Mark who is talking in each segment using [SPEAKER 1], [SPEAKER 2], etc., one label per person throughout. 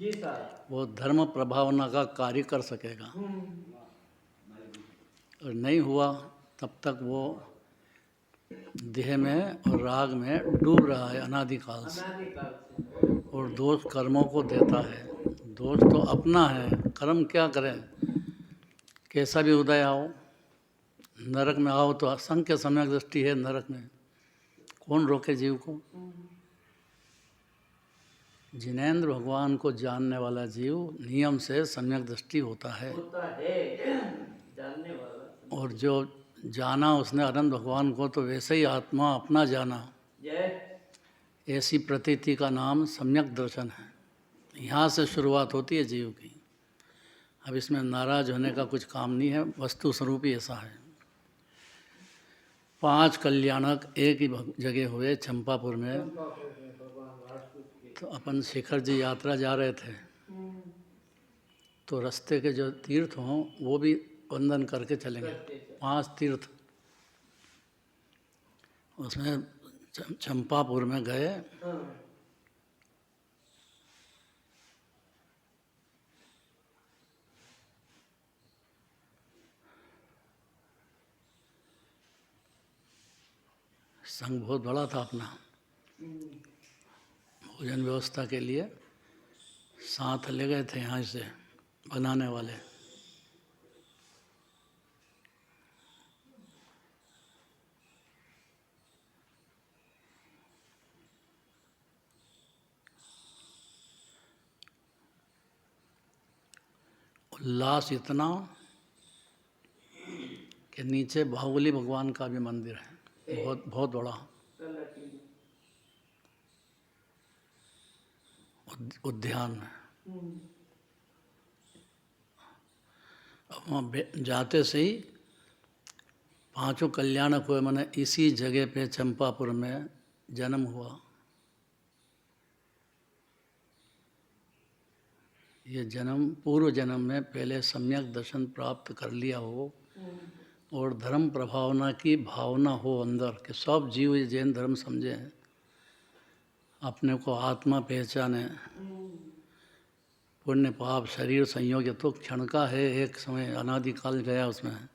[SPEAKER 1] वो धर्म प्रभावना का कार्य कर सकेगा। और नहीं हुआ तब तक वो देह में और राग में डूब रहा है अनादिकाल से, और दोष कर्मों को देता है। दोष तो अपना है, कर्म क्या करें। कैसा भी उदय आओ, नरक में आओ तो असंख्य सम्यक दृष्टि है नरक में, कौन रोके जीव को। जिनेंद्र भगवान को जानने वाला जीव नियम से सम्यक दृष्टि होता है
[SPEAKER 2] जानने वाला।
[SPEAKER 1] और जो जाना उसने अनंत भगवान को तो वैसे ही आत्मा अपना जाना, ऐसी प्रतीति का नाम सम्यक दर्शन है। यहाँ से शुरुआत होती है जीव की। अब इसमें नाराज होने का कुछ काम नहीं है, वस्तु स्वरूप ही ऐसा है। 5 कल्याणक एक ही जगह हुए चंपापुर में। तो अपन शिखर जी यात्रा जा रहे थे, तो रास्ते के जो तीर्थ हों वो भी वंदन करके चलेंगे। 5 तीर्थ उसमें चंपापुर में गए। संघ बहुत बड़ा था अपना, भोजन व्यवस्था के लिए साथ ले गए थे यहाँ से बनाने वाले। उल्लास इतना कि नीचे बाहुबली भगवान का भी मंदिर है, बहुत बहुत बड़ा उद्यान है। अब वहाँ जाते से ही 5 कल्याणक हुए, मैंने इसी जगह पे चंपापुर में जन्म हुआ। ये जन्म पूर्व जन्म में पहले सम्यक दर्शन प्राप्त कर लिया हो और धर्म प्रभावना की भावना हो अंदर कि सब जीव ये जैन धर्म समझे, अपने को आत्मा पहचाने। पुण्य पाप शरीर संयोग ये तो क्षण का है, एक समय अनादिकाल गया उसमें।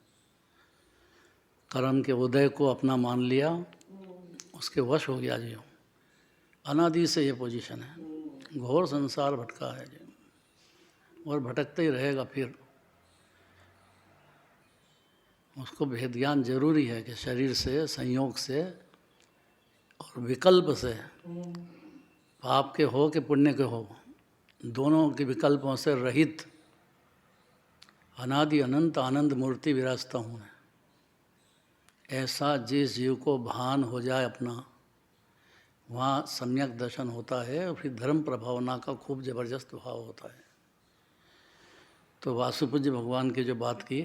[SPEAKER 1] कर्म के उदय को अपना मान लिया, उसके वश हो गया जीव। अनादि से ये पोजीशन है। घोर संसार भटका है जीव और भटकते ही रहेगा। फिर उसको भेद ज्ञान जरूरी है कि शरीर से, संयोग से और विकल्प से, पाप के हो कि पुण्य के हो, दोनों के विकल्पों से रहित अनादि अनंत आनंद मूर्ति विराजता हूँ मैं। ऐसा जिस जीव को भान हो जाए अपना, वहाँ सम्यक दर्शन होता है और फिर धर्म प्रभावना का खूब जबरदस्त भाव होता है। तो वासुपूज्य भगवान की जो बात की,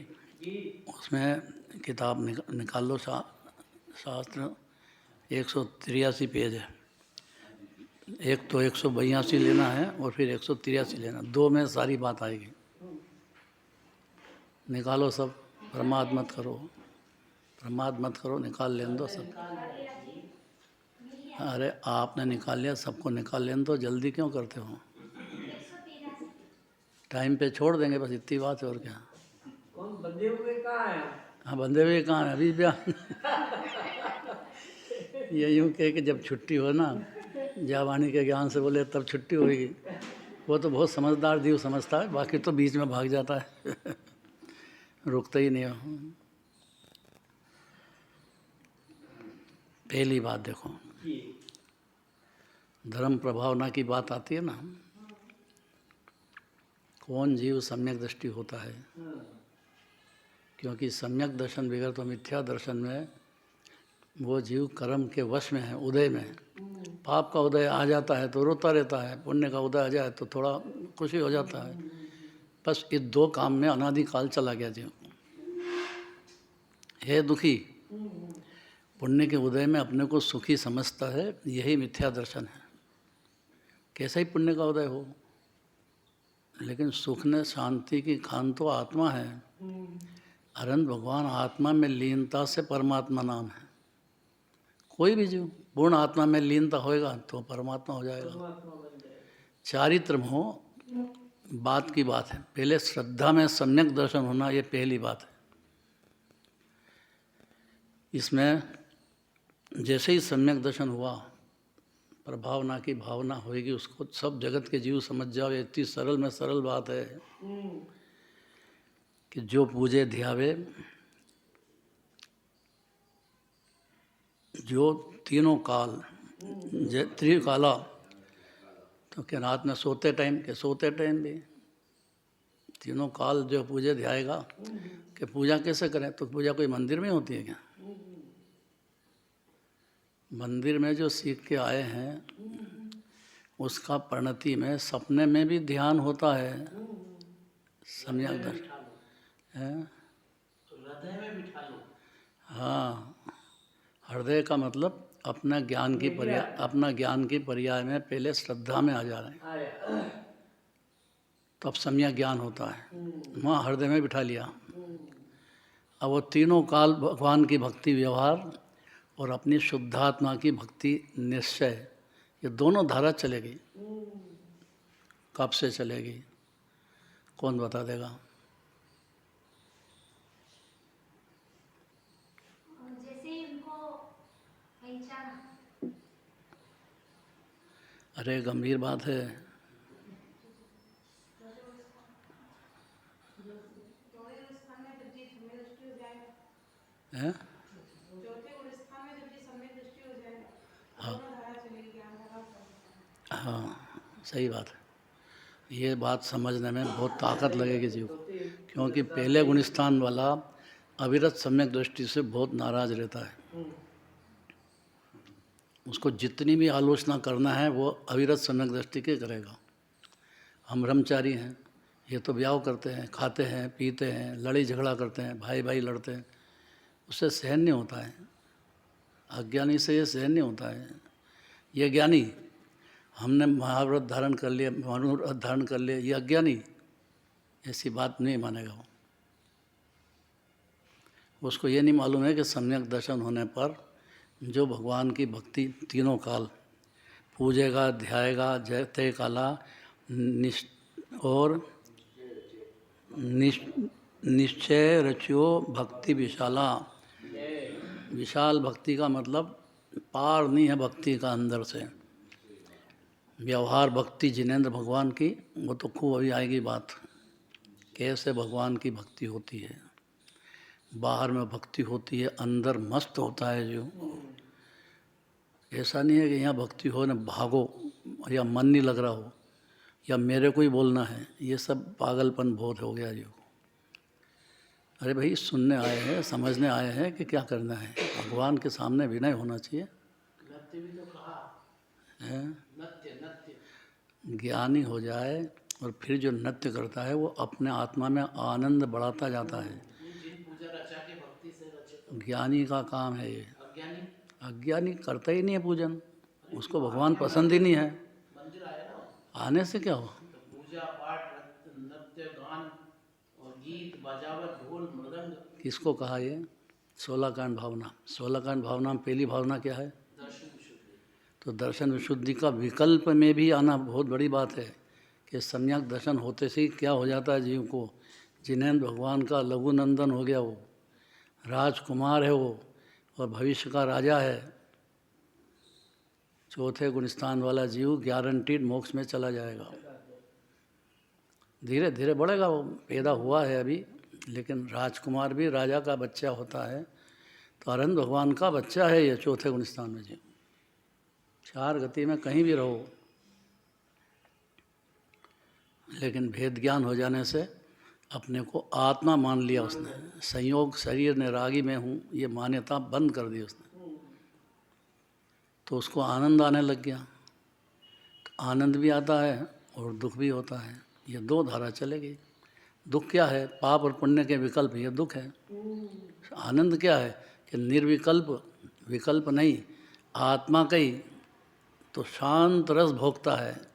[SPEAKER 1] उसमें किताब निकाल लो, शास्त्र 183 पेज है। एक तो 182 लेना है और फिर 183 लेना, 2 में सारी बात आएगी। निकालो सब, प्रमाद मत करो, प्रमाद मत करो, निकाल लेने दो सब। अरे आपने निकाल लिया, सबको निकाल लेने दो, जल्दी क्यों करते हो। टाइम पे छोड़ देंगे, बस इतनी बात है और क्या।
[SPEAKER 2] कौन बंधे हुए कहाँ हैं?
[SPEAKER 1] हाँ, बंधे हुए कहाँ हैं, अभी बयान ये यूँ कह के जब छुट्टी हो ना, जावानी के ज्ञान से बोले तब छुट्टी होगी। वो तो बहुत समझदार जीव समझता है, बाकी तो बीच में भाग जाता है रुकता ही नहीं हो। पहली बात देखो, धर्म प्रभावना की बात आती है ना, कौन जीव सम्यक दृष्टि होता है। क्योंकि सम्यक दर्शन बगैर तो मिथ्या दर्शन में वो जीव कर्म के वश में है, उदय में। पाप का उदय आ जाता है तो रोता रहता है, पुण्य का उदय आ जाए तो थोड़ा खुशी हो जाता है। बस इस 2 काम में अनादिकाल चला गया जीव है दुखी। पुण्य के उदय में अपने को सुखी समझता है, यही मिथ्या दर्शन है। कैसा ही पुण्य का उदय हो, लेकिन सुख ने शांति की खान तो आत्मा है। अनंत भगवान आत्मा में लीनता से परमात्मा नाम है। कोई भी जीव पूर्ण आत्मा में लीनता होएगा तो परमात्मा हो जाएगा। चारित्र हो बात की बात है। पहले श्रद्धा में सम्यक दर्शन होना, ये पहली बात है। इसमें जैसे ही सम्यक दर्शन हुआ, प्रभावना की भावना होगी, उसको सब जगत के जीव समझ जाओ। ये इतनी सरल में सरल बात है कि जो पूजे ध्यावे, जो तीनों काल त्रिकाला, तो क्या रात में सोते टाइम के सोते टाइम भी तीनों काल जो पूजे ध्याएगा। कि पूजा कैसे करें? तो पूजा कोई मंदिर में होती है क्या? मंदिर में जो सीख के आए हैं उसका परिणति में सपने में भी ध्यान होता है। सम्यक दर्शन है।
[SPEAKER 2] हृदय में बिठा लो।
[SPEAKER 1] हाँ, हृदय का मतलब अपना ज्ञान की पर्याय, अपना ज्ञान की पर्याय में पहले श्रद्धा में आ जा रहे हैं, तब सम्यक ज्ञान होता है। वहाँ हृदय में बिठा लिया। अब वो तीनों काल भगवान की भक्ति व्यवहार और अपनी शुद्धात्मा की भक्ति निश्चय, ये दोनों धारा चलेगी। कब से चलेगी कौन बता देगा?
[SPEAKER 3] जैसे उनको पहचाना।
[SPEAKER 1] अरे गंभीर बात है। हैं? हाँ हाँ, सही बात है। ये बात समझने में बहुत ताकत लगेगी जीव को, क्योंकि पहले गुणस्थान वाला अविरत सम्यक दृष्टि से बहुत नाराज रहता है। उसको जितनी भी आलोचना करना है वो अविरत सम्यक दृष्टि के करेगा। हम ब्रह्मचारी हैं, ये तो ब्याह करते हैं, खाते हैं, पीते हैं, लड़ाई झगड़ा करते हैं, भाई भाई लड़ते हैं, उससे सहन नहीं होता है। अज्ञानी से ये सहन नहीं होता है। ये ज्ञानी, हमने महाव्रत धारण कर लिया, मनुव्रत धारण कर लिया, ये अज्ञानी, ऐसी बात नहीं मानेगा वो। उसको ये नहीं मालूम है कि सम्यक दर्शन होने पर जो भगवान की भक्ति तीनों काल पूजेगा, ध्याएगा, जयते काला और निश्चय रचियो भक्ति विशाला। विशाल भक्ति का मतलब पार नहीं है भक्ति का अंदर से। व्यवहार भक्ति जिनेंद्र भगवान की, वो तो खूब अभी आएगी बात, कैसे भगवान की भक्ति होती है। बाहर में भक्ति होती है, अंदर मस्त होता है जो। ऐसा नहीं है कि यहाँ भक्ति हो न भागो, या मन नहीं लग रहा हो, या मेरे को ही बोलना है, ये सब पागलपन बहुत हो गया जो। अरे भाई, सुनने आए हैं, समझने आए हैं कि क्या करना है। भगवान के सामने विनय होना चाहिए।
[SPEAKER 2] नृत्य भी तो कहा
[SPEAKER 1] है?
[SPEAKER 2] नृत्य नृत्य
[SPEAKER 1] ज्ञानी हो जाए और फिर जो नृत्य करता है वो अपने आत्मा में आनंद बढ़ाता जाता है।
[SPEAKER 2] जिन पूजा रचा के भक्ति से रचे,
[SPEAKER 1] ज्ञानी का काम है ये।
[SPEAKER 2] अज्ञानी
[SPEAKER 1] अज्ञानी करता ही नहीं है पूजन, उसको भगवान पसंद ही नहीं है।
[SPEAKER 2] मंदिर आया ना,
[SPEAKER 1] आने से क्या हो?
[SPEAKER 2] तो पूजा पाठ नृत्य गान और गीत बजावट ढोल मृदंग,
[SPEAKER 1] किसको कहा ये? 16 कांड भावना। 16 कांड भावना में पहली भावना क्या है?
[SPEAKER 2] दर्शन विशुद्धि।
[SPEAKER 1] तो दर्शन विशुद्धि का विकल्प में भी आना बहुत बड़ी बात है कि सम्यक दर्शन होते से ही क्या हो जाता है जीव को। जिनेंद्र भगवान का लघु नंदन हो गया, वो राजकुमार है वो, और भविष्य का राजा है। चौथे गुणस्थान वाला जीव गारंटीड मोक्ष में चला जाएगा। धीरे धीरे बढ़ेगा, वो पैदा हुआ है अभी, लेकिन राजकुमार भी राजा का बच्चा होता है। तो अरहंत भगवान का बच्चा है ये चौथे गुणस्थान में जीव। 4 गति में कहीं भी रहो, लेकिन भेद ज्ञान हो जाने से अपने को आत्मा मान लिया उसने। संयोग शरीर ने रागी में हूँ, ये मान्यता बंद कर दी उसने। तो उसको आनंद आने लग गया। तो आनंद भी आता है और दुख भी होता है, ये 2 धारा चलेगी। दुख क्या है? पाप और पुण्य के विकल्प, ये दुख है। आनंद क्या है? कि निर्विकल्प, विकल्प नहीं, आत्मा का ही तो शांत रस भोगता है।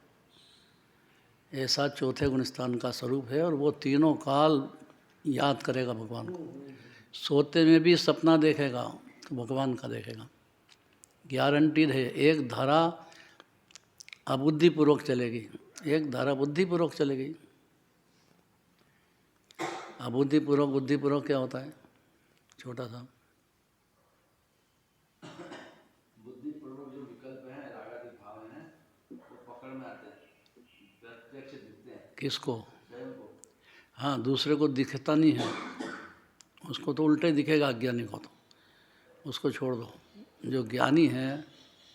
[SPEAKER 1] ऐसा चौथे गुणस्थान का स्वरूप है। और वो तीनों काल याद करेगा भगवान को। सोते में भी सपना देखेगा तो भगवान का देखेगा, गारंटीड है। एक धारा अबुद्धिपूर्वक चलेगी, एक धारा बुद्धिपूर्वक चली गई। अबुद्धिपूर्वक बुद्धिपूर्वक क्या होता है? छोटा सा
[SPEAKER 4] बुद्धिपूर्वक जो विकल्प हैं, रागादि भाव हैं, वो पकड़ में आते हैं, प्रत्यक्ष दिखते हैं
[SPEAKER 1] किसको?
[SPEAKER 4] स्वयं को।
[SPEAKER 1] हाँ, दूसरे को दिखता नहीं है, उसको तो उल्टे दिखेगा अज्ञानी को, तो उसको छोड़ दो। जो ज्ञानी हैं,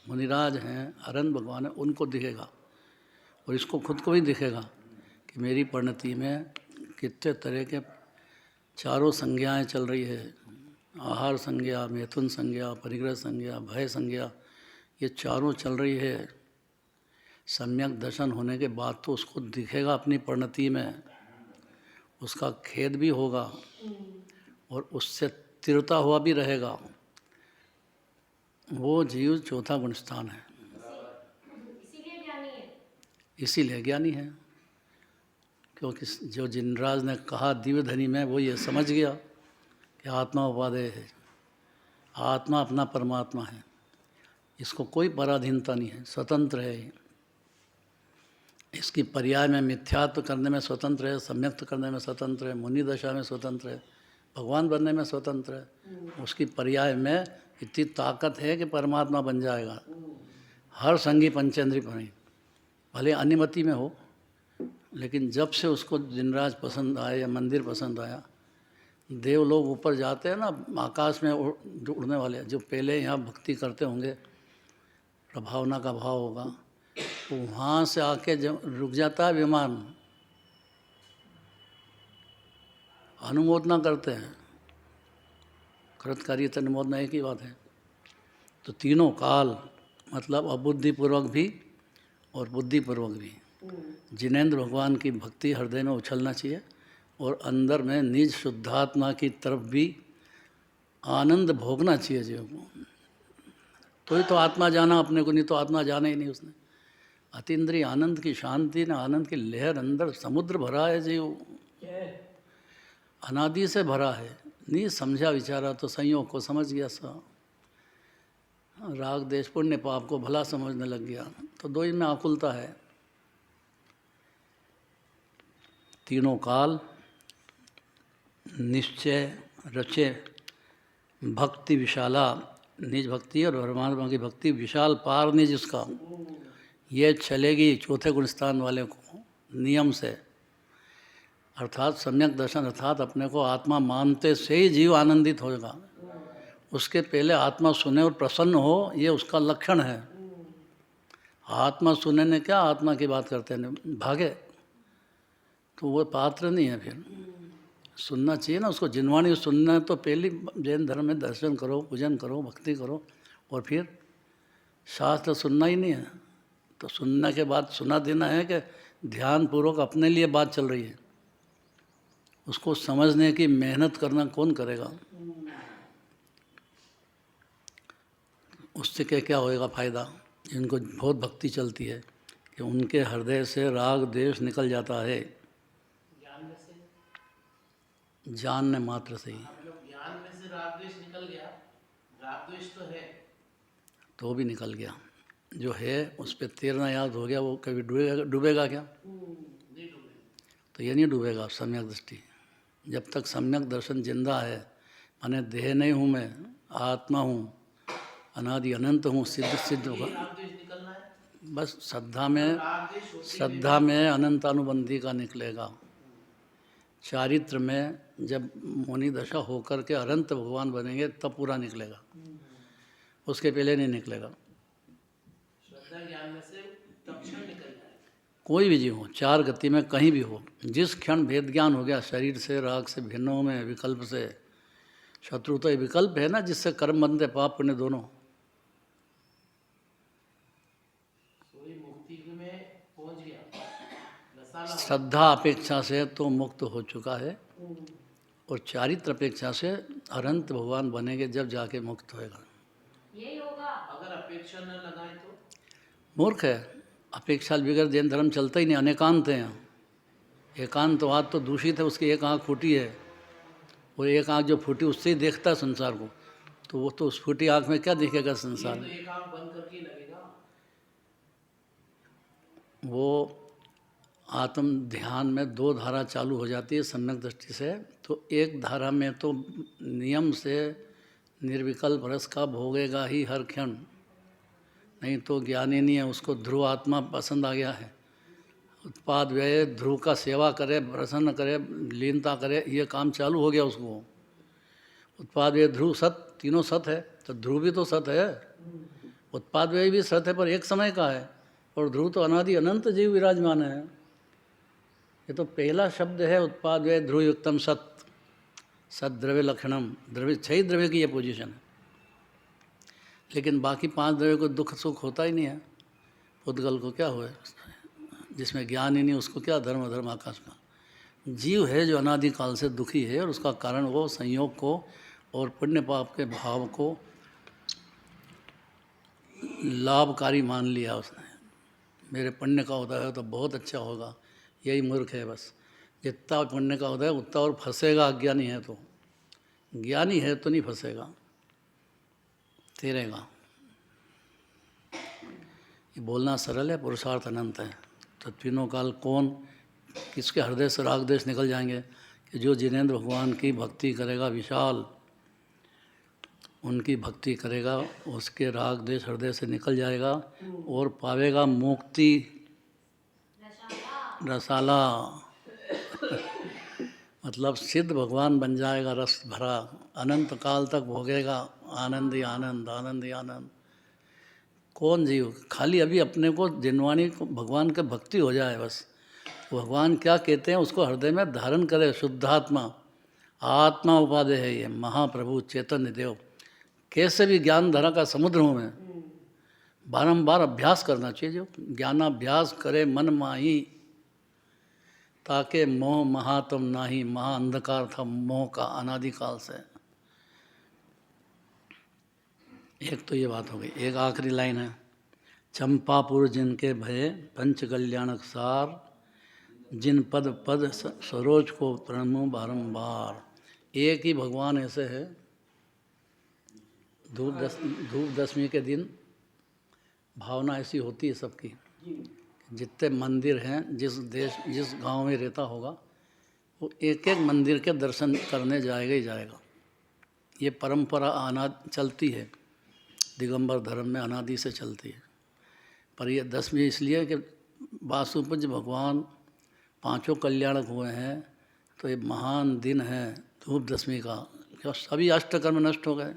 [SPEAKER 1] मुनिराज हैं, अरहंत भगवान है, उनको दिखेगा, और इसको खुद को भी दिखेगा कि मेरी परिणति में कितने तरह के चारों संज्ञाएं चल रही है। आहार संज्ञा, मैथुन संज्ञा, परिग्रह संज्ञा, भय संज्ञा, ये चारों चल रही है। सम्यक दर्शन होने के बाद तो उसको दिखेगा अपनी परिणति में, उसका खेद भी होगा और उससे तिरता हुआ भी रहेगा। वो जीव चौथा गुण स्थान है,
[SPEAKER 3] इसीलिए ज्ञानी है।
[SPEAKER 1] इसीलिए ज्ञानी है। क्योंकि जो जिनराज ने कहा दिव्य धनी में, वो ये समझ गया कि आत्मा उपादेय है, आत्मा अपना परमात्मा है, इसको कोई पराधीनता नहीं है, स्वतंत्र है। इसकी पर्याय में मिथ्यात्व करने में स्वतंत्र है, सम्यक्त करने में स्वतंत्र है, मुनि दशा में स्वतंत्र है, भगवान बनने में स्वतंत्र है। उसकी पर्याय में इतनी ताकत है कि परमात्मा बन जाएगा। हर संगी पंचेंद्री भरी, भले अनुमति में हो, लेकिन जब से उसको जिनराज पसंद आया या मंदिर पसंद आया, देव लोग ऊपर जाते हैं ना, आकाश में उड़ने वाले, जो पहले यहाँ भक्ति करते होंगे, प्रभावना का भाव होगा, तो वहाँ से आके जब रुक जाता है विमान, अनुमोदना करते हैं। कृतकार्यता अनुमोदना एक ही बात है। तो तीनों काल मतलब अबुद्धिपूर्वक भी और बुद्धिपूर्वक भी जिनेंद्र भगवान की भक्ति हृदय में उछलना चाहिए, और अंदर में निज शुद्धात्मा की तरफ भी आनंद भोगना चाहिए जीव को। तो ही तो आत्मा जाना अपने को, नहीं तो आत्मा जाना ही नहीं उसने। अतीन्द्रिय आनंद की शांति ने, आनंद की लहर, अंदर समुद्र भरा है जीव, अनादि से भरा है। नहीं समझा विचारा तो संयोग को समझ गया सा, राग देश पुण्य पाप को भला समझने लग गया, तो दो ही में आकुलता है। तीनों काल निश्चय रचे भक्ति विशाला, निज भक्ति और परमात्मा की भक्ति विशाल पार निज उसका, ये चलेगी चौथे गुण स्थान वाले को नियम से, अर्थात सम्यक दर्शन, अर्थात अपने को आत्मा मानते से ही जीव आनंदित होगा। उसके पहले आत्मा सुने और प्रसन्न हो, ये उसका लक्षण है। आत्मा सुने ने क्या, आत्मा की बात करते हैं भागे, तो वो पात्र नहीं है। फिर सुनना चाहिए ना उसको, जिनवाणी सुनना है तो पहले जैन धर्म में दर्शन करो, पूजन करो, भक्ति करो, और फिर शास्त्र सुनना ही नहीं है। तो सुनने के बाद सुना देना है कि ध्यानपूर्वक अपने लिए बात चल रही है, उसको समझने की मेहनत करना कौन करेगा? उससे क्या होएगा फ़ायदा? जिनको बहुत भक्ति चलती है कि उनके हृदय से राग द्वेष निकल जाता है,
[SPEAKER 2] ज्ञान में से,
[SPEAKER 1] जानने मात्र से ही।
[SPEAKER 2] मतलब ज्ञान में से राग द्वेष निकल गया, राग द्वेष तो है,
[SPEAKER 1] तो भी निकल गया। जो है उस पर तैरना याद हो गया, वो कभी डूबेगा क्या?
[SPEAKER 2] नहीं डूबे।
[SPEAKER 1] तो ये नहीं डूबेगा सम्यक दृष्टि। जब तक सम्यक दर्शन जिंदा है, माने देह नहीं हूँ मैं, आत्मा हूँ, अनादि अनंत हूँ, सिद्ध सिद्ध होगा।
[SPEAKER 2] राग द्वेष निकलना है,
[SPEAKER 1] बस श्रद्धा में,
[SPEAKER 2] राग द्वेष होते
[SPEAKER 1] श्रद्धा में अनंतानुबंधी का निकलेगा। चारित्र में जब मुनि दशा होकर के अनंत भगवान बनेंगे तब पूरा निकलेगा, उसके पहले नहीं निकलेगा।
[SPEAKER 2] श्रद्धा ज्ञान में से तक्षण निकल जाए।
[SPEAKER 1] कोई भी जीव हो, चार गति में कहीं भी हो, जिस क्षण भेद ज्ञान हो गया, शरीर से, राग से, भिन्नों में, विकल्प से, शत्रु तो ये विकल्प है ना जिससे कर्म बनते, पाप पुण्य दोनों।
[SPEAKER 2] सोई मुक्ति में पहुंच गया, रसाला
[SPEAKER 1] श्रद्धा अपेक्षा से तो मुक्त हो चुका है, और चारित्र अपेक्षा से अनंत भगवान बनेंगे जब जाके मुक्त होएगा।
[SPEAKER 3] यही होगा।
[SPEAKER 2] अगर अपेक्षा न लगाए तो
[SPEAKER 1] मूर्ख है। अपेक्षा बगैर जैन धर्म चलता ही नहीं। अनेकांत है यहाँ, एकांतवाद तो दूषित है। उसकी एक आँख फूटी है, वो एक आँख जो फूटी उससे ही देखता है संसार को, तो वो तो उस फूटी आँख में क्या दिखेगा संसार
[SPEAKER 2] तो
[SPEAKER 1] में?
[SPEAKER 2] एक आंख बंद करके ही लगेगा।
[SPEAKER 1] वो आत्म ध्यान में दो धारा चालू हो जाती है सम्यक दृष्टि से। तो एक धारा में तो नियम से निर्विकल्प रस का भोगेगा ही हर क्षण, नहीं तो ज्ञानी नहीं है, उसको ध्रुव आत्मा पसंद आ गया है। उत्पाद व्यय ध्रुव का सेवा करे, प्रसन्न करे, लीनता करे, ये काम चालू हो गया उसको। उत्पाद व्यय ध्रुव सत, तीनों सत है, तो ध्रुव भी तो सत है, उत्पाद व्यय भी सत है, पर एक समय का है। और ध्रुव तो अनादि अनंत जीव विराजमान है। ये तो पहला शब्द है, उत्पाद व्यय ध्रुव युक्तम सत, सत द्रव्य लक्षणम, द्रव्य 6 द्रव्य की ये पोजीशन है। लेकिन बाकी 5 द्रव्य को दुख सुख होता ही नहीं है। पुद्गल को क्या हुआ, जिसमें ज्ञान ही नहीं, उसको क्या धर्म धर्म आकाश का। जीव है जो अनादिकाल से दुखी है, और उसका कारण वो संयोग को और पुण्य पाप के भाव को लाभकारी मान लिया उसने। मेरे पुण्य का होता है तो बहुत अच्छा होगा, यही मूर्ख है बस। जितना पुण्य का होता है उतना और फंसेगा, अज्ञानी है तो। ज्ञानी है तो नहीं फंसेगा, तैरेगा। ये बोलना सरल है, पुरुषार्थ अनंत है। तो तीनों काल कौन किसके हृदय से राग देश निकल जाएंगे कि जो जिनेंद्र भगवान की भक्ति करेगा, विशाल उनकी भक्ति करेगा, उसके राग देश हृदय से निकल जाएगा और पावेगा मुक्ति रसाला। मतलब सिद्ध भगवान बन जाएगा, रस भरा, अनंत काल तक भोगेगा आनंद ही आनंद, आनंद ही आनंद। कौन जीव खाली अभी अपने को जिनवाणी को भगवान के भक्ति हो जाए बस। भगवान क्या कहते हैं उसको हृदय में धारण करे। शुद्धात्मा आत्मा उपाधि है ये, महाप्रभु चैतन्य देव। कैसे भी ज्ञान धारा का समुद्र हूँ मैं, बारंबार अभ्यास करना चाहिए। जो ज्ञानाभ्यास करे मन माही, ताके मोह महातम नाही, महा अंधकार था मोह का अनादिकाल से। एक तो ये बात हो गई। एक आखिरी लाइन है, चंपापुर जिनके भय पंच कल्याणक सार, जिन पद पद सरोज को प्रणमो बारंबार। एक ही भगवान ऐसे है। धूप दशमी के दिन भावना ऐसी होती है सबकी, जितने मंदिर हैं, जिस देश जिस गांव में रहता होगा वो एक एक मंदिर के दर्शन करने जाएगा ही जाएगा। ये परंपरा चलती है, दिगंबर धर्म में अनादि से चलती है। पर ये दशमी इसलिए कि वासुपूज्य भगवान पांचों कल्याणक हुए हैं, तो ये महान दिन है धूप दशमी का। क्या सभी अष्टकर्म नष्ट हो गए।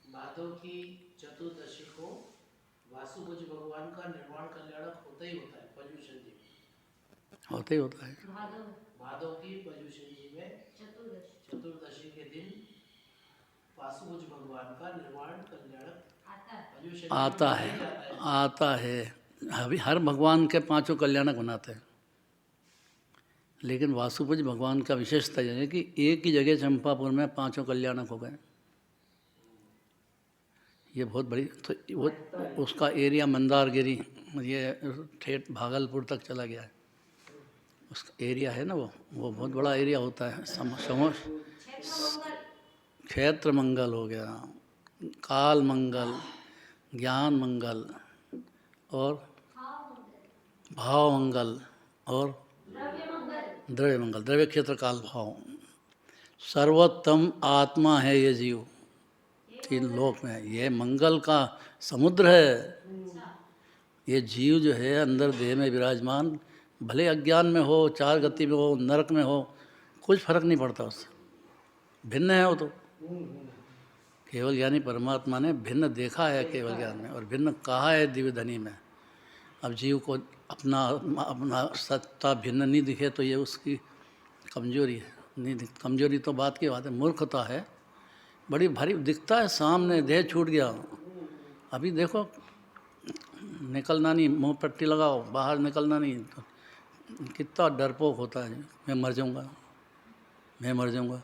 [SPEAKER 2] भादव की चतुर्दशी को वासुपूज्य भगवान का निर्वाण कल्याणक होता ही होता है। पर्युषण जी
[SPEAKER 1] होता ही होता है।
[SPEAKER 2] भादव की पर्युषण जी में चतुर्दशी के दिन वासुपूज्य भगवान का निर्वाण कल्याणक
[SPEAKER 1] आता है। अभी हर भगवान के पांचों कल्याणक बनाते हैं, लेकिन वासुपूज्य भगवान का विशेषता यह है कि एक ही जगह चंपापुर में पांचों कल्याणक हो गए। ये बहुत बड़ी, तो वो उसका एरिया मंदारगिरी, ये ठेठ भागलपुर तक चला गया है। उसका एरिया है ना, वो बहुत बड़ा एरिया होता है। क्षेत्र मंगल हो गया, काल मंगल, ज्ञान मंगल और भाव मंगल और द्रव्य मंगल। द्रव्य क्षेत्र काल भाव। सर्वोत्तम आत्मा है ये जीव, 3 लोक में। ये मंगल का समुद्र है। ये जीव जो है अंदर देह में विराजमान, भले अज्ञान में हो, 4 गति में हो, नरक में हो, कुछ फर्क नहीं पड़ता उससे। भिन्न है वो तो। केवल ज्ञानी परमात्मा ने भिन्न देखा है केवल ज्ञान में, और भिन्न कहा है दिव्य धनी में। अब जीव को अपना सत्ता भिन्न नहीं दिखे तो ये उसकी कमजोरी है। नहीं कमजोरी तो बात की बात है, मूर्खता है। बड़ी भारी दिखता है सामने, देह छूट गया। अभी देखो, निकलना नहीं, मुंह पट्टी लगाओ, बाहर निकलना नहीं, तो कितना डरपोक होता है। मैं मर जाऊंगा, मैं मर जाऊंगा।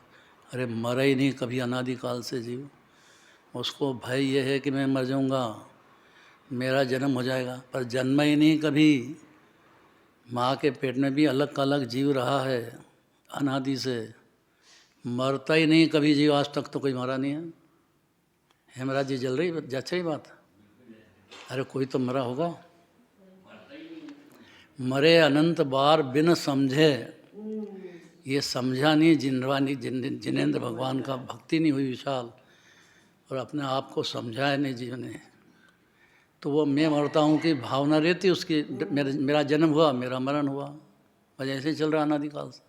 [SPEAKER 1] अरे मरा ही नहीं कभी अनादिकाल से जीव। उसको भय ये है कि मैं मर जाऊंगा, मेरा जन्म हो जाएगा, पर जन्म ही नहीं कभी। माँ के पेट में भी अलग अलग जीव रहा है अनादि से। मरता ही नहीं कभी जीव, आज तक तो कोई मरा नहीं है। हेमराज जी जल रही, अच्छा ही बात। अरे कोई तो मरा होगा। मरे अनंत बार बिन समझे, ये समझा नहीं जिनेंद्र भगवान का भक्ति नहीं हुई विशाल, और अपने आप को समझाया नहीं जीवन ने, तो वो मैं मरता हूँ कि भावना रहती उसकी, मेरा जन्म हुआ मेरा मरण हुआ, बस ऐसे ही चल रहा अनादिकाल से।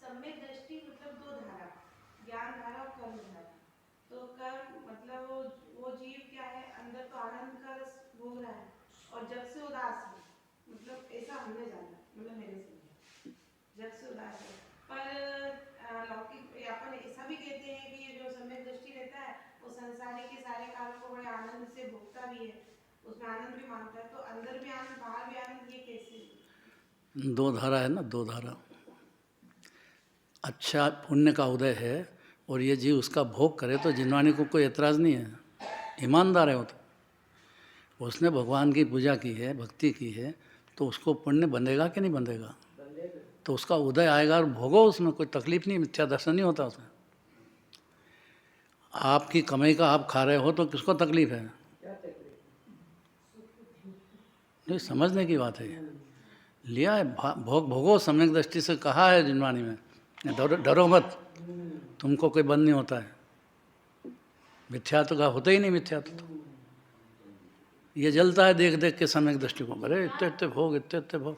[SPEAKER 5] सम्यक दृष्टि मतलब दो धारा, ज्ञान धारा और कर्म धारा। तो कर्म मतलब वो जीव क्या है, अंदर तो आनंद का रस भोग रहा है और जब से उदास है, मतलब ऐसा हमने जाना, मतलब मेरे समझे जब से उदास है। पर लौकिक अपन ऐसा भी कहते हैं कि जो सम्यक दृष्टि रहता है वो संसारी के सारे कामों को बड़े आनंद से भोगता भी है, उसमें आनंद भी मानता है। तो अंदर भी आनंद बाहर भी आनंद, ये कैसे?
[SPEAKER 1] दो धारा है ना, दो धारा। अच्छा पुण्य का उदय है और ये जीव उसका भोग करे तो जिनवानी को कोई एतराज़ नहीं है, ईमानदार है वो तो, उसने भगवान की पूजा की है, भक्ति की है, तो उसको पुण्य बंधेगा कि नहीं बंधेगा? तो उसका उदय आएगा और भोगो, उसमें कोई तकलीफ नहीं, मिथ्या दर्शन नहीं होता उसमें। आपकी कमाई का आप खा रहे हो तो किसको तकलीफ है? नहीं, समझने की बात है ये। लिया है भोगो, सम्यक दृष्टि से कहा है जिनवानी में, डरो मत, तुमको कोई बंद नहीं होता है। मिथ्यात्व का होता ही नहीं मिथ्यात्व तो। ये जलता है देख देख के सम्यक दृष्टि को, अरे इतने इतने भोग, इतने इतने भोग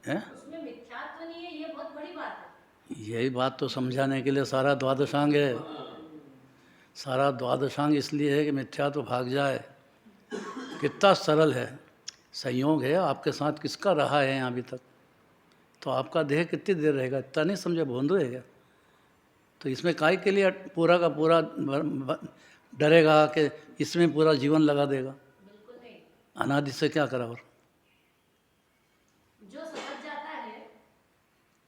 [SPEAKER 1] हैं।
[SPEAKER 3] उसमें मिथ्यात्व नहीं है, ये बहुत बड़ी बात है।
[SPEAKER 1] यही बात तो समझाने के लिए सारा द्वादशांग है। सारा द्वादशांग इसलिए है कि मिथ्यात्व भाग जाए। कितना सरल है, संयोग है आपके साथ किसका रहा है यहाँ अभी तक, तो आपका देह कितनी देर रहेगा, इतना नहीं समझे, भोंदू है क्या? तो इसमें काय के लिए पूरा का पूरा डरेगा कि इसमें पूरा जीवन लगा देगा?
[SPEAKER 3] बिल्कुल नहीं।
[SPEAKER 1] अनादि से क्या करा? और
[SPEAKER 3] जो समझ जाता है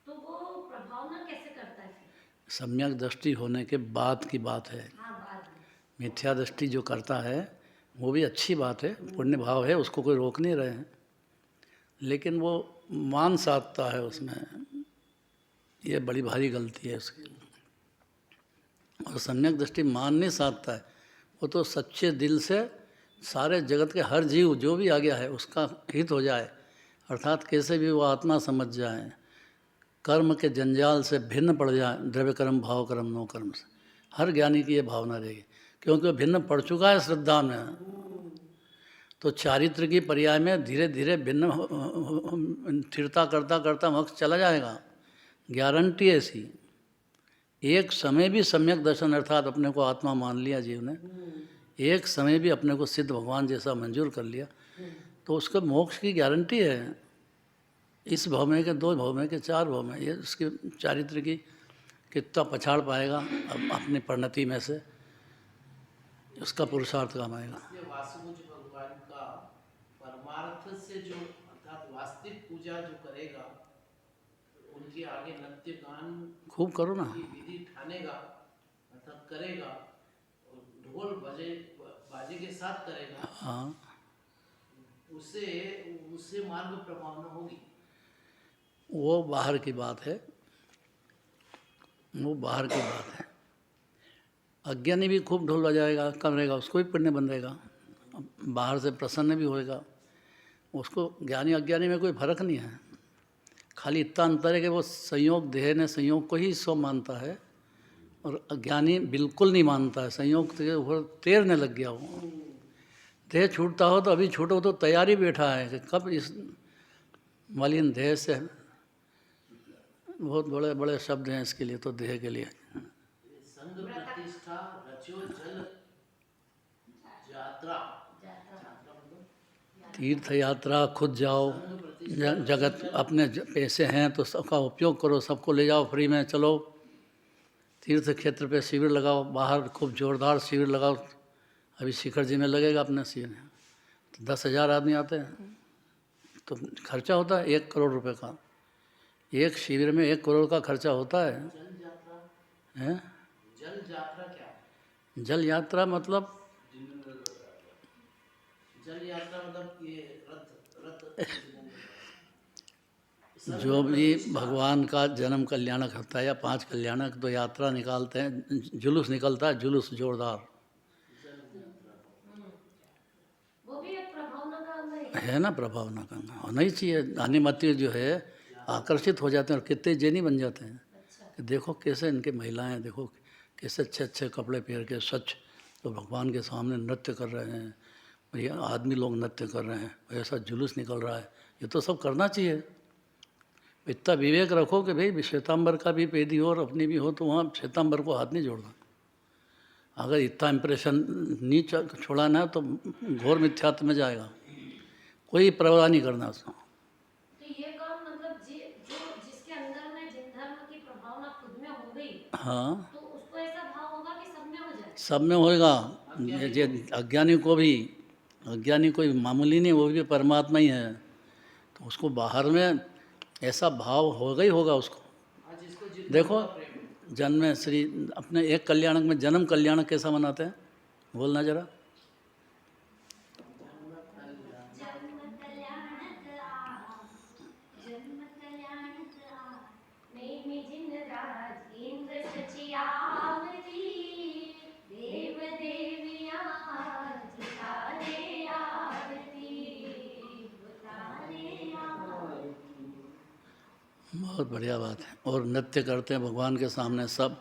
[SPEAKER 3] तो वो प्रभाव ना कैसे करता है फिर?
[SPEAKER 1] सम्यक दृष्टि होने के बाद की बात है।
[SPEAKER 3] हाँ, बाद में।
[SPEAKER 1] मिथ्या दृष्टि जो करता है वो भी अच्छी बात है, पुण्य भाव है, उसको कोई रोक नहीं रहे हैं, लेकिन वो मान साधता है उसमें, ये बड़ी भारी गलती है उसकी। और सम्यक दृष्टि मान नहीं साधता है, वो तो सच्चे दिल से सारे जगत के हर जीव जो भी आ गया है उसका हित हो जाए, अर्थात कैसे भी वो आत्मा समझ जाए, कर्म के जंजाल से भिन्न पड़ जाए, द्रव्य कर्म भाव कर्म नो कर्म से। हर ज्ञानी की ये भावना रहेगी, क्योंकि वो भिन्न पड़ चुका है श्रद्धा में, तो चारित्र की पर्याय में धीरे धीरे भिन्न स्थिरता करता करता मोक्ष चला जाएगा, गारंटी ऐसी। एक समय भी सम्यक दर्शन अर्थात अपने को आत्मा मान लिया जीव ने, एक समय भी अपने को सिद्ध भगवान जैसा मंजूर कर लिया, तो उसका मोक्ष की गारंटी है। इस भाव में के, दो भाव में के, चार भाव में, ये उसके चारित्र की कितना पछाड़ पाएगा अपनी परिणति में से, उसका पुरुषार्थ काम आएगा।
[SPEAKER 2] इसलिए वासुदेव भगवान का परमार्थ से जो अर्थात वास्तविक पूजा जो करेगा, उनके आगे नृत्य गान
[SPEAKER 1] खूब करो ना,
[SPEAKER 2] की विधि ठानेगा अर्थात करेगा, और ढोल बाजे के साथ करेगा,
[SPEAKER 1] हाँ,
[SPEAKER 2] उससे मार्ग प्रभावना होगी।
[SPEAKER 1] वो बाहर की बात है, वो बाहर की बात है। अज्ञानी भी खूब ढोल बजाएगा, करेगा, उसको भी पुण्य बंधेगा, बाहर से प्रसन्न भी होएगा, उसको ज्ञानी अज्ञानी में कोई फर्क नहीं है। खाली इतना अंतर है कि वो संयोग, देह ने संयोग को ही सो मानता है, और अज्ञानी बिल्कुल नहीं मानता है, संयोग के ऊपर तैरने लग गया वो। देह छूटता हो तो अभी छूटो तो तैयारी बैठा है कि कब इस मलिन देह से, बहुत बड़े बड़े शब्द हैं इसके लिए, तो देह के लिए
[SPEAKER 2] संघ प्रतिष्ठा रचो जल यात्रा,
[SPEAKER 1] तीर्थ यात्रा, खुद जाओ, जगत अपने पैसे हैं तो सबका उपयोग करो, सबको ले जाओ फ्री में, चलो तीर्थ क्षेत्र पे शिविर लगाओ, बाहर खूब जोरदार शिविर लगाओ। अभी शिखर जी में लगेगा अपने शिविर, तो 10,000 आदमी आते हैं, तो खर्चा होता है 1 करोड़ रुपए का, एक शिविर में 1 करोड़ का खर्चा होता है।
[SPEAKER 2] जल यात्रा,
[SPEAKER 1] हैं?
[SPEAKER 2] जल यात्रा क्या है?
[SPEAKER 1] जल यात्रा मतलब
[SPEAKER 2] जल यात्रा मतलब ये रथ
[SPEAKER 1] जो भी भगवान का जन्म कल्याणक होता है या 5 कल्याणक, तो यात्रा निकालते हैं, जुलूस निकलता है, जुलूस जोरदार
[SPEAKER 3] वो भी एक प्रभावना का अंग
[SPEAKER 1] है ना प्रभाव ना करना, होना ही चाहिए। अनिमति जो है आकर्षित हो जाते हैं और कितने जैनी बन जाते हैं कि देखो कैसे इनके महिलाएं, देखो कैसे अच्छे अच्छे कपड़े पहन के स्वच्छ तो भगवान के सामने नृत्य कर रहे हैं, भैया आदमी लोग नृत्य कर रहे हैं, ऐसा जुलूस निकल रहा है, ये तो सब करना चाहिए। इतना विवेक रखो कि भाई श्वेतांबर का भी पेदी हो और अपनी भी हो तो वहाँ श्वेतांबर को हाथ नहीं जोड़ना। अगर इतना इम्प्रेशन नहीं छोड़ाना है तो घोर मिथ्यात्व में जाएगा, कोई परवाह नहीं करना उसको।
[SPEAKER 3] तो ये कौन मतलब जो जिसके अंदर में जिन धर्म की प्रभावना खुद में हो गई,
[SPEAKER 1] हाँ
[SPEAKER 3] तो उसको ऐसा भाव होगा कि सब में हो जाए।
[SPEAKER 1] सब में होएगा। ये अज्ञानी को भी, अज्ञानी कोई मामूली नहीं, वो भी परमात्मा ही है, तो उसको बाहर में ऐसा भाव होगा ही होगा उसको।
[SPEAKER 2] आज इसको जितना
[SPEAKER 1] देखो
[SPEAKER 2] प्रेम है।
[SPEAKER 1] जन्म श्री अपने एक कल्याणक में जन्म कल्याणक कैसा मनाते हैं, बोलना जरा।
[SPEAKER 3] जन्म कल्याणक आ, नेमी जिन राज इंद्र सचियावती, देव देविया जितारे आरती, उतारे आरती।
[SPEAKER 1] बहुत बढ़िया बात है। और नृत्य करते हैं भगवान के सामने, सब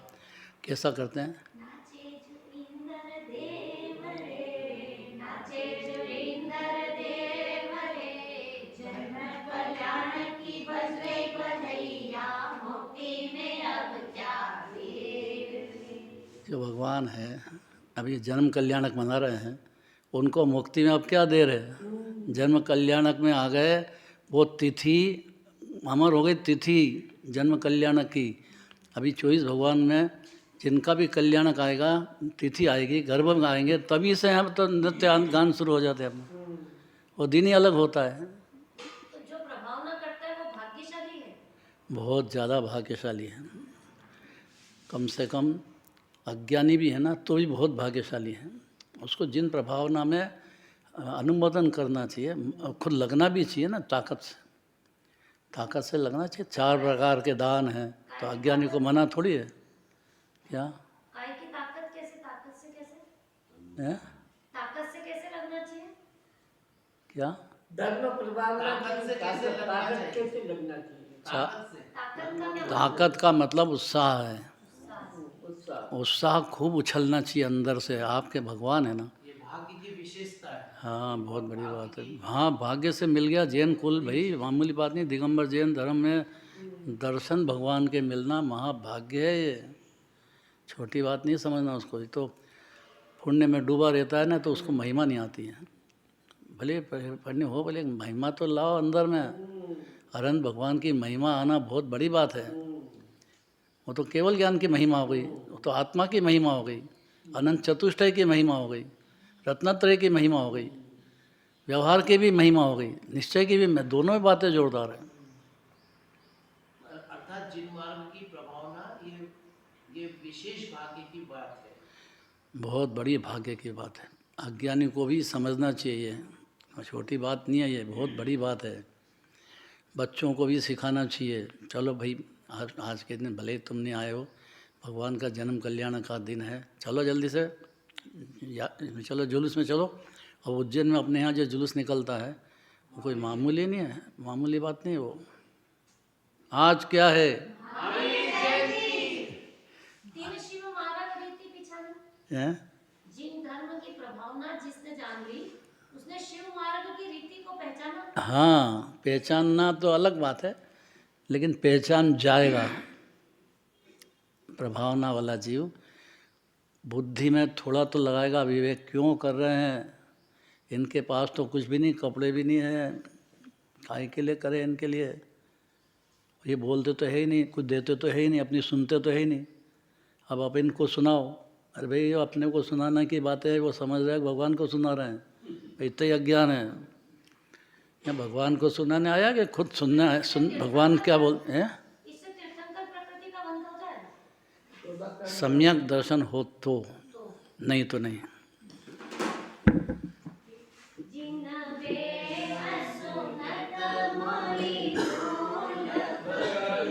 [SPEAKER 1] कैसा करते हैं,
[SPEAKER 3] नाचे जो इंद्र देव रे, नाचे जो इंद्र देव रे, जन्म कल्याण की बजवे बधैया, मुक्ति में अब क्या देर रे।
[SPEAKER 1] जो भगवान है अभी जन्म कल्याणक मना रहे हैं, उनको मुक्ति में अब क्या देर है। जन्म कल्याणक में आ गए, वो तिथि अमर हो गई, तिथि जन्म कल्याणक की। अभी 24 भगवान में जिनका भी कल्याणक आएगा, तिथि आएगी, गर्भ में आएंगे, तभी से हम तो नृत्य गान शुरू हो जाते हैं अपना, वो दिन ही अलग होता है।
[SPEAKER 3] तो जो प्रभावना करता है वो भाग्यशाली है।
[SPEAKER 1] बहुत ज़्यादा भाग्यशाली है, कम से कम अज्ञानी भी है ना तो भी बहुत भाग्यशाली है। उसको जिन प्रभावना में अनुमोदन करना चाहिए, खुद लगना भी चाहिए ना, ताकत से, ताकत से लगना चाहिए। 4 प्रकार के दान हैं, तो अज्ञानी को मना थोड़ी है क्या
[SPEAKER 3] काय की ताकत कैसे, ताकत से कैसे,
[SPEAKER 1] है?
[SPEAKER 3] ताकत से कैसे लगना चाहिए।
[SPEAKER 1] क्या
[SPEAKER 6] धर्म प्रभाव
[SPEAKER 2] ताकत से कैसे लगना
[SPEAKER 6] ताकत
[SPEAKER 2] चाहिए?
[SPEAKER 6] कैसे लगना चाहिए?
[SPEAKER 2] ताकत से
[SPEAKER 3] ताकत का क्या
[SPEAKER 1] ताकत का मतलब उत्साह है।
[SPEAKER 6] उत्साह।
[SPEAKER 1] उत्साह खूब उछलना चाहिए अंदर से। आपके भगवान है ना,
[SPEAKER 2] ये भाग्य की विशेषता है।
[SPEAKER 1] हाँ बहुत बड़ी बात है। हाँ भाग्य से मिल गया जैन कुल, भाई मामूली बात नहीं। दिगंबर जैन धर्म में दर्शन भगवान के मिलना महाभाग्य है, ये छोटी बात नहीं समझना उसको। तो पुण्य में डूबा रहता है ना तो उसको महिमा नहीं आती है। भले पढ़ने हो, भले महिमा तो लाओ अंदर में। अनंत भगवान की महिमा आना बहुत बड़ी बात है। वो तो केवल ज्ञान की महिमा हो गई, वो तो आत्मा की महिमा हो गई, अनंत चतुष्टय की महिमा हो गई, रत्नत्रय की महिमा हो गई, व्यवहार की भी महिमा हो गई, निश्चय की भी। दोनों ही बातें जोरदार हैं।
[SPEAKER 2] अर्थात जिन मार्ग की प्रभावना ये विशेष भाग्य की बात है।
[SPEAKER 1] बहुत बड़ी भाग्य की बात है। अज्ञानी को भी समझना चाहिए, छोटी बात नहीं है ये, बहुत बड़ी बात है। बच्चों को भी सिखाना चाहिए। चलो भाई आज के दिन भले ही तुम नहीं आए हो, भगवान का जन्म कल्याण का दिन है, चलो जल्दी से चलो जुलूस में चलो। और उज्जैन में अपने यहाँ जो जुलूस निकलता है वो कोई मामूली नहीं है, मामूली बात नहीं है वो। आज क्या है,
[SPEAKER 3] तीन शिव मार्ग रीति पिछाना।
[SPEAKER 1] हैं?
[SPEAKER 3] जिन धर्म की प्रभावना जिसने जान ली, उसने शिव मार्ग की रीति को पहचाना।
[SPEAKER 1] हाँ पहचानना तो अलग बात है, लेकिन पहचान जाएगा। प्रभावना वाला जीव बुद्धि में थोड़ा तो लगाएगा विवेक, क्यों कर रहे हैं, इनके पास तो कुछ भी नहीं, कपड़े भी नहीं है, काय के लिए करे इनके लिए, ये बोलते तो है ही नहीं, कुछ देते तो है ही नहीं, अपनी सुनते तो है ही नहीं। अब आप इनको सुनाओ, अरे भाई ये अपने को सुनाने की बात है, वो समझ रहे हैं भगवान को सुना रहे हैं, इतना ही अज्ञान है। या भगवान को सुनाने आया कि खुद सुनना है, भगवान क्या बोलते हैं।
[SPEAKER 3] इससे तीर्थंकर प्रकृति का बंध हो जाएगा।
[SPEAKER 1] सम्यक दर्शन हो तो, नहीं तो नहीं।